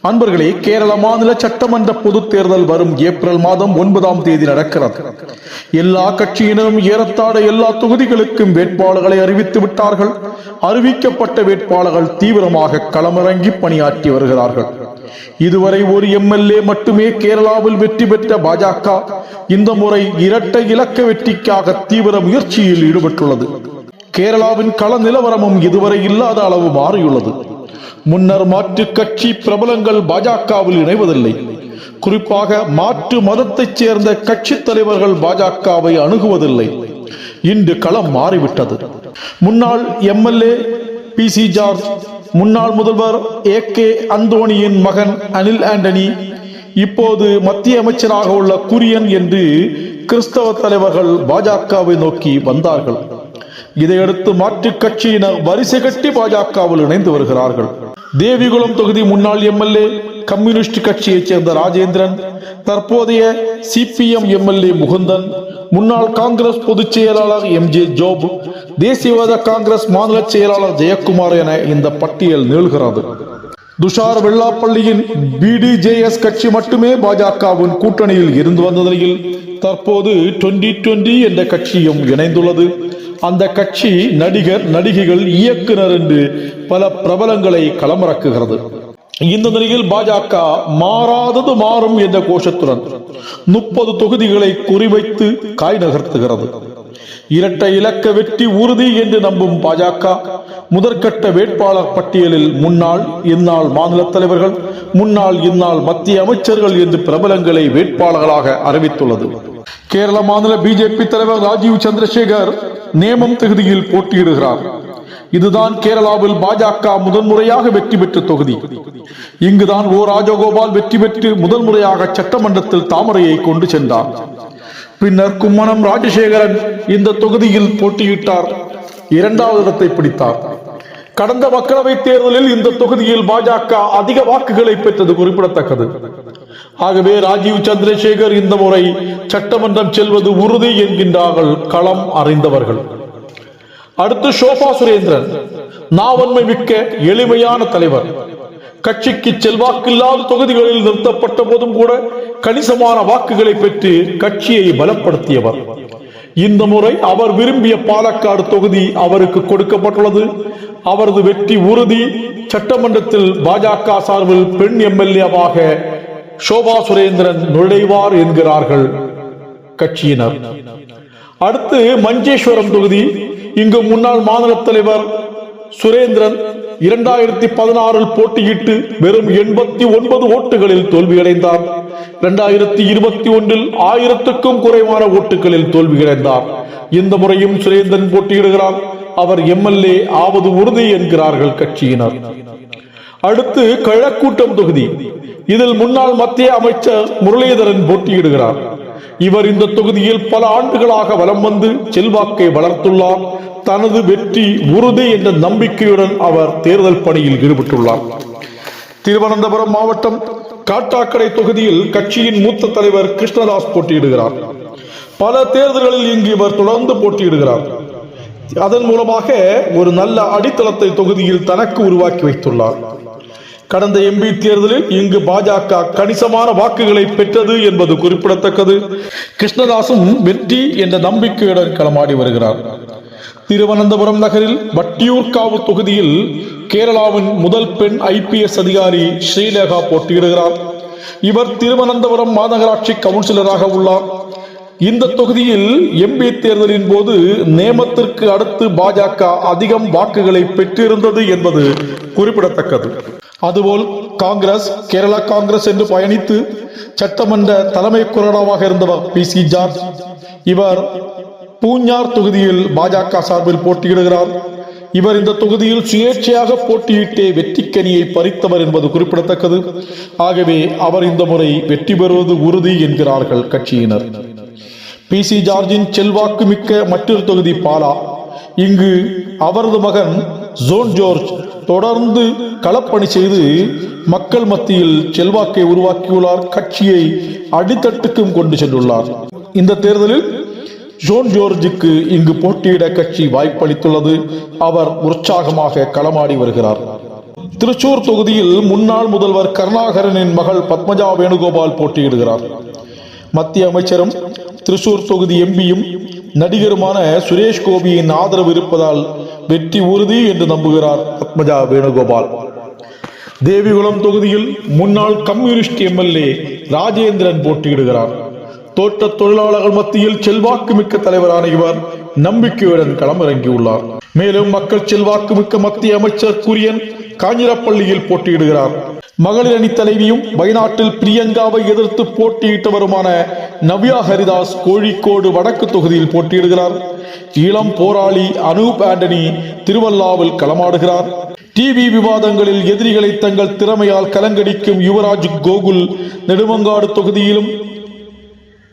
அன்பர்களே, கேரள மாநில சட்டமன்ற பொதுத் தேர்தல் வரும் ஏப்ரல் மாதம் 9ஆம் தேதி நடக்கிறது. எல்லா கட்சியினரும் ஏறத்தாழ எல்லா தொகுதிகளுக்கும் வேட்பாளர்களை அறிவித்து விட்டார்கள். அறிவிக்கப்பட்ட வேட்பாளர்கள் தீவிரமாக களமிறங்கி பணியாற்றி வருகிறார்கள். இதுவரை ஒரு எம்எல்ஏ மட்டுமே கேரளாவில் வெற்றி பெற்ற பாஜக இந்த முறை இரட்டை இலக்க வெற்றிக்காக தீவிர முயற்சியில் ஈடுபட்டுள்ளது. கேரளாவின் கள நிலவரமும் இதுவரை இல்லாத அளவு மாறியுள்ளது. முன்னர் மாற்று கட்சி பிரபலங்கள் பாஜகவில் இணைவதில்லை. குறிப்பாக மாற்று மதத்தைச் சேர்ந்த கட்சி தலைவர்கள் பாஜகவை அணுகுவதில்லை. இன்று களம் மாறிவிட்டது. முன்னாள் எம்எல்ஏ PC ஜார்ஜ், முன்னாள் முதல்வர் AK அந்தோணியின் மகன் அனில் ஆண்டனி, இப்போது மத்திய அமைச்சராக உள்ள குரியன் என்று கிறிஸ்தவ தலைவர்கள் பாஜகவை நோக்கி வந்தார்கள். இதையடுத்து மாற்றுக் கட்சியினர் வரிசை கட்டி பாஜகவில் இணைந்து வருகிறார்கள். தேவிகுளம் தொகுதி முன்னாள் எம்எல்ஏ கம்யூனிஸ்ட் கட்சியைச் சேர்ந்த ராஜேந்திரன், தற்போதைய CPM எம்எல்ஏ முகுந்தன், முன்னாள் காங்கிரஸ் பொதுச் செயலாளர் MJ ஜோப், தேசியவாத காங்கிரஸ் மாநில செயலாளர் ஜெயக்குமார் என இந்த பட்டியல் நீள்கிறது. துஷார் வெள்ளாப்பள்ளியின் BDJS கட்சி மட்டுமே பாஜகவின் கூட்டணியில் இருந்து வந்த நிலையில் தற்போது 2020 என்ற கட்சியும் இணைந்துள்ளது. அந்த கட்சி நடிகர், நடிகைகள், இயக்குனர் என்று பல பிரபலங்களை களமிறக்குகிறது. இந்த நிலையில் பாஜக மாறாதது மாறும் என்ற கோஷத்துடன் 30 தொகுதிகளை குறிவைத்து காய் நகர்த்துகிறது. இரட்டை இலக்க வெற்றி உறுதி என்று நம்பும் பாஜக முதற்கட்ட வேட்பாளர் பட்டியலில் முன்னாள், இந்நாள் மாநில தலைவர்கள், முன்னாள், இந்நாள் மத்திய அமைச்சர்கள் என்று பிரபலங்களை வேட்பாளர்களாக அறிவித்துள்ளது. கேரள மாநில BJP தலைவர் ராஜீவ் சந்திரசேகர் நேமம் தொகுதியில் போட்டியிடுகிறார். இதுதான் கேரளாவில் பாஜக முதன்முறையாக வெற்றி பெற்ற தொகுதி. இங்குதான் ராஜகோபால் வெற்றி பெற்று முதல் முறையாக சட்டமன்றத்தில் தாமரையை கொண்டு சென்றார். பின்னர் கும்மனம் ராஜசேகரன் இந்த தொகுதியில் போட்டியிட்டார், 2வது இடத்தை பிடித்தார். கடந்த மக்களவைத் தேர்தலில் இந்த தொகுதியில் பாஜக அதிக வாக்குகளை பெற்றது குறிப்பிடத்தக்கது. ஆகவே ராஜீவ் சந்திரசேகர் இந்த முறை சட்டமன்றம் செல்வது உறுதி என்கின்றார்கள் களம் அறிந்தவர்கள். அடுத்து ஷோபா சுரேந்திரன், நாவன்மை மிக்க எளிமையான தலைவர். கட்சிக்கு செல்வாக்கில்லாத தொகுதிகளில் நிறுத்தப்பட்ட போதும் கூட கணிசமான வாக்குகளை பெற்று கட்சியை பலப்படுத்தியவர். இந்த முறை அவர் விரும்பிய பாலக்காடு தொகுதி அவருக்கு கொடுக்கப்பட்டுள்ளது. அவரது வெற்றி உறுதி. சட்டமன்றத்தில் பாஜக சார்பில் பெண் எம்எல்ஏவாக ஷோபா சுரேந்திரன் நுழைவார் என்கிறார்கள் கட்சியினர். அடுத்து மஞ்சேஸ்வரம் தொகுதி. இங்கு முன்னாள் மாநில தலைவர் சுரேந்திரன் 2016 போட்டியிட்டு வெறும் 89 ஓட்டுகளில் தோல்வியடைந்தார். 2021 1000க்கும் குறைவான ஓட்டுகளில் தோல்வியடைந்தார். இந்த முறையும் சுரேந்திரன் போட்டியிடுகிறார். அவர் எம்எல்ஏ ஆவது உறுதி என்கிறார்கள் கட்சியினர். அடுத்து கழக்கூட்டம் தொகுதி. இதில் முன்னாள் மத்திய அமைச்சர் முரளிதரன் போட்டியிடுகிறார். இவர் இந்த தொகுதியில் பல ஆண்டுகளாக வலம் வந்து செல்வாக்கை வளர்த்துள்ளார். தனது வெற்றி உறுதி என்ற நம்பிக்கையுடன் அவர் தேர்தல் பணியில் ஈடுபட்டுள்ளார். திருவனந்தபுரம் மாவட்டம் காட்டாக்கடை தொகுதியில் கட்சியின் மூத்த தலைவர் கிருஷ்ணதாஸ் போட்டியிடுகிறார். பல தேர்தல்களில் இங்கு இவர் தொடர்ந்து போட்டியிடுகிறார். அதன் மூலமாக ஒரு நல்ல அடித்தளத்தை தொகுதியில் தனக்கு உருவாக்கி வைத்துள்ளார். கடந்த MP தேர்தலில் இங்கு பாஜக கணிசமான வாக்குகளை பெற்றது என்பது குறிப்பிடத்தக்கது. கிருஷ்ணதாசும் வெற்றி என்ற நம்பிக்கையுடன் களமாடி வருகிறார். திருவனந்தபுரம் நகரில் வட்டியூர்காவு தொகுதியில் கேரளாவின் முதல் பெண் IPS அதிகாரி ஸ்ரீலேகா போட்டியிடுகிறார். இவர் திருவனந்தபுரம் மாநகராட்சி கவுன்சிலராக உள்ளார். இந்த தொகுதியில் MP தேர்தலின் போது நேமத்திற்கு அடுத்து பாஜக அதிகம் வாக்குகளை பெற்றிருந்தது என்பது குறிப்பிடத்தக்கது. அதுபோல் காங்கிரஸ், கேரளா காங்கிரஸ் என்று பயணித்து சட்டமன்ற தலைமை கொறடாவாக இருந்தவர் PC ஜார்ஜ். இவர் பூஞ்சார் தொகுதியில் பாஜக சார்பில் போட்டியிடுகிறார். இவர் இந்த தொகுதியில் சுயேட்சையாக போட்டியிட்டே வெற்றிக்கனியை பறித்தவர் என்பது குறிப்பிடத்தக்கது. ஆகவே அவர் இந்த முறை வெற்றி பெறுவது உறுதி என்கிறார்கள் கட்சியினர். PC ஜார்ஜின் செல்வாக்கு மிக்க மற்றொரு தொகுதி பாலா. இங்கு அவரது மகன் ஜோன் ஜார்ஜ் தொடர்ந்து களப்பணி செய்து மக்கள் மத்தியில் செல்வாக்கை உருவாக்கியுள்ளார். கட்சியை அடித்தட்டுக்கும் கொண்டு சென்றுள்ளார். இந்த தேர்தலில் ஜோன் ஜார்ஜுக்கு இங்கு போட்டியிட கட்சி வாய்ப்பளித்துள்ளது. அவர் உற்சாகமாக களமாடி வருகிறார். திருச்சூர் தொகுதியில் முன்னாள் முதல்வர் கருணாகரனின் மகள் பத்மஜா வேணுகோபால் போட்டியிடுகிறார். மத்திய அமைச்சரும் திருச்சூர் தொகுதி எம்பியும் நடிகருமான சுரேஷ் கோபியின் ஆதரவு இருப்பதால் வெற்றி உறுதி என்று நம்புகிறார் பத்மஜா வேணுகோபால். தேவிகுளம் தொகுதியில் முன்னாள் கம்யூனிஸ்ட் எம்எல்ஏ ராஜேந்திரன் போட்டியிடுகிறார். தோட்ட தொழிலாளர்கள் மத்தியில் செல்வாக்கு மிக்க தலைவரான இவர் நம்பிக்கையுடன் களமிறங்கியுள்ளார். மேலும் மக்கள் செல்வாக்கு மிக்க மத்திய அமைச்சர் குரியன் காஞ்சிரப்பள்ளியில் போட்டியிடுகிறார். மகளிர் அணி தலைவியும் வயநாட்டில் பிரியங்காவை எதிர்த்து போட்டியிட்டவருமான நவ்யா ஹரிதாஸ் கோழிக்கோடு வடக்கு தொகுதியில் போட்டியிடுகிறார். இளம் போராளி அனூப் ஆண்டனி திருவல்லாவில் களமாடுகிறார். டிவி விவாதங்களில் எதிரிகளை தங்கள் திறமையால் கலங்கடிக்கும் யுவராஜ் கோகுல் நெடுமங்காடு தொகுதியிலும்,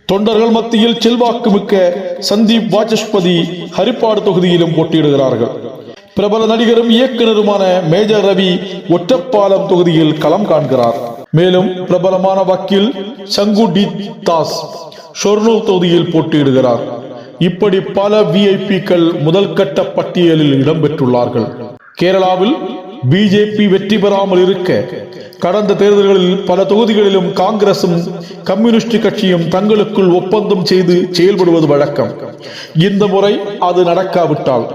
தொண்டர்கள் மத்தியில் செல்வாக்கு மிக்க சந்தீப் வாசஸ்பதி ஹரிப்பாடு தொகுதியிலும் போட்டியிடுகிறார்கள். பிரபல நடிகரும் இயக்குனருமான மேஜர் ரவி ஒற்றப்பாலம் தொகுதியில் களம் காண்கிறார். மேலும் பிரபலமான வக்கீல் சங்கு டி தாஸ் ஷொர்னூர் தொகுதியில் போட்டியிடுகிறார். இப்படி பல விஐபிக்கள் முதல் கட்ட பட்டியலில் இடம்பெற்றுள்ளார்கள். கேரளாவில் பிஜேபி வெற்றி பெறாமல் இருக்க கடந்த தேர்தல்களில் பல தொகுதிகளிலும் காங்கிரசும் கம்யூனிஸ்ட் கட்சியும் தங்களுக்குள் ஒப்பந்தம் செய்து செயல்படுவது வழக்கம். இந்த முறை அது நடக்காவிட்டால்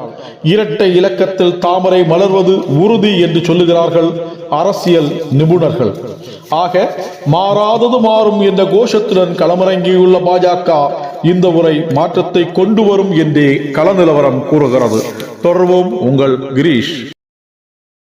இரட்டை இலக்கத்தில் தாமரை மலர்வது உறுதி என்று சொல்லுகிறார்கள் அரசியல் நிபுணர்கள். ஆக மாறாதது மாறும் என்ற கோஷத்துடன் களமிறங்கியுள்ள பாஜக இந்த முறை மாற்றத்தை கொண்டு வரும் என்றே கள நிலவரம் கூறுகிறது. தொடர்வோம். உங்கள் கிரீஷ்.